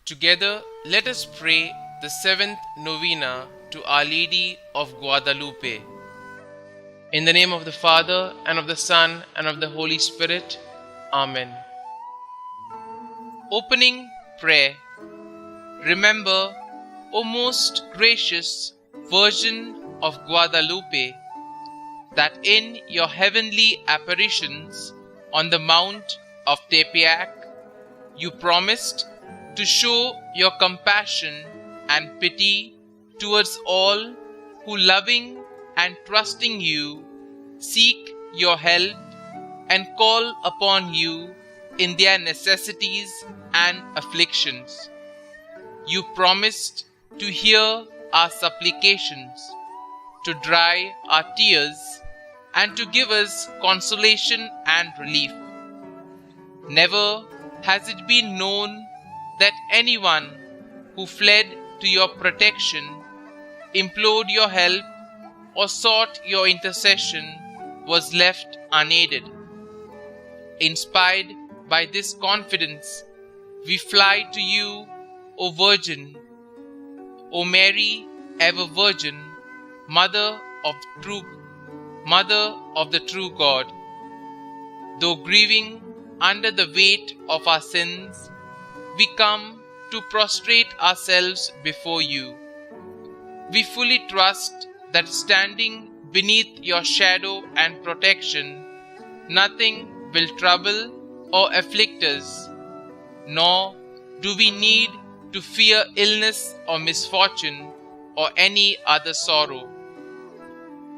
Together, let us pray the seventh novena to Our Lady of Guadalupe. In the name of the Father, and of the Son, and of the Holy Spirit. Amen. Opening prayer. Remember, O most gracious Virgin of Guadalupe, that in your heavenly apparitions on the Mount of Tepeyac, you promised to show your compassion and pity towards all who, loving and trusting you, seek your help and call upon you in their necessities and afflictions. You promised to hear our supplications, to dry our tears, and to give us consolation and relief. Never has it been known that anyone who fled to your protection, implored your help, or sought your intercession was left unaided. Inspired by this confidence, we fly to you, O Virgin, O Mary, ever Virgin, Mother of the true God. Though grieving under the weight of our sins, we come to prostrate ourselves before you. We fully trust that standing beneath your shadow and protection, nothing will trouble or afflict us, nor do we need to fear illness or misfortune or any other sorrow.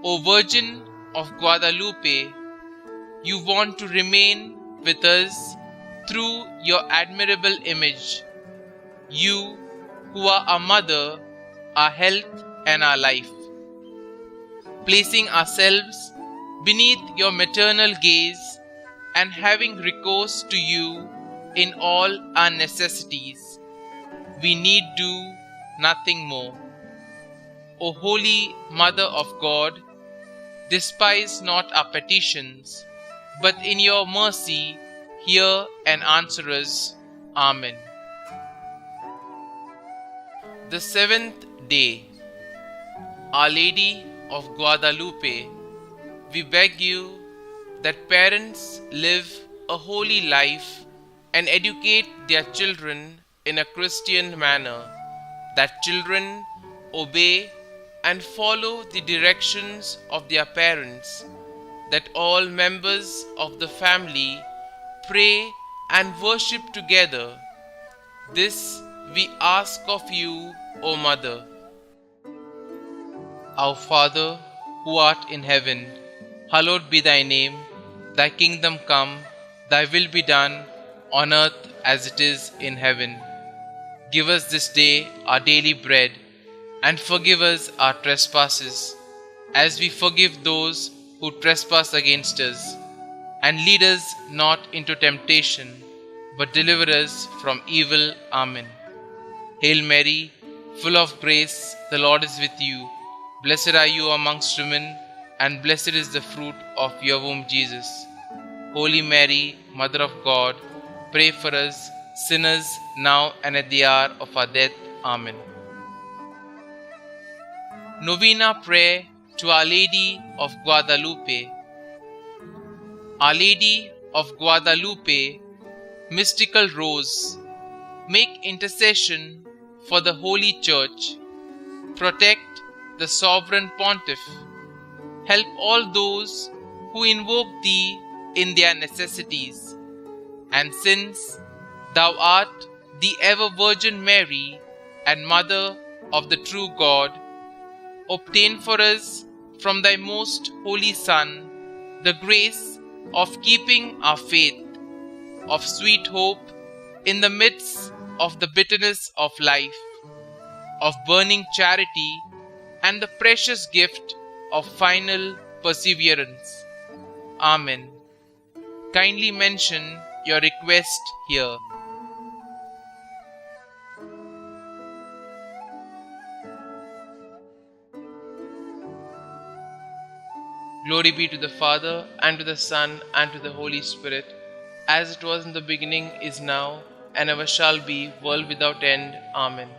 O Virgin of Guadalupe, you want to remain with us through your admirable image, you who are our mother, our health and our life. Placing ourselves beneath your maternal gaze and having recourse to you in all our necessities, we need do nothing more. O Holy Mother of God, despise not our petitions, but in your mercy hear and answer us. Amen. The seventh day. Our Lady of Guadalupe, we beg you that parents live a holy life and educate their children in a Christian manner, that children obey and follow the directions of their parents, that all members of the family pray and worship together. This we ask of you, O Mother. Our Father, who art in heaven, hallowed be thy name. Thy kingdom come, thy will be done, on earth as it is in heaven. Give us this day our daily bread, and forgive us our trespasses, as we forgive those who trespass against us. And lead us not into temptation, but deliver us from evil. Amen. Hail Mary, full of grace, the Lord is with you. Blessed are you amongst women, and blessed is the fruit of your womb, Jesus. Holy Mary, Mother of God, pray for us sinners, now and at the hour of our death. Amen. Novena Prayer to Our Lady of Guadalupe. Our Lady of Guadalupe, mystical Rose, make intercession for the Holy Church. Protect the Sovereign Pontiff. Help all those who invoke thee in their necessities. And since thou art the ever Virgin Mary and Mother of the true God, obtain for us from thy most holy Son the grace of keeping our faith, of sweet hope in the midst of the bitterness of life, of burning charity, and the precious gift of final perseverance. Amen. Kindly mention your request here. Glory be to the Father, and to the Son, and to the Holy Spirit, as it was in the beginning, is now, and ever shall be, world without end. Amen.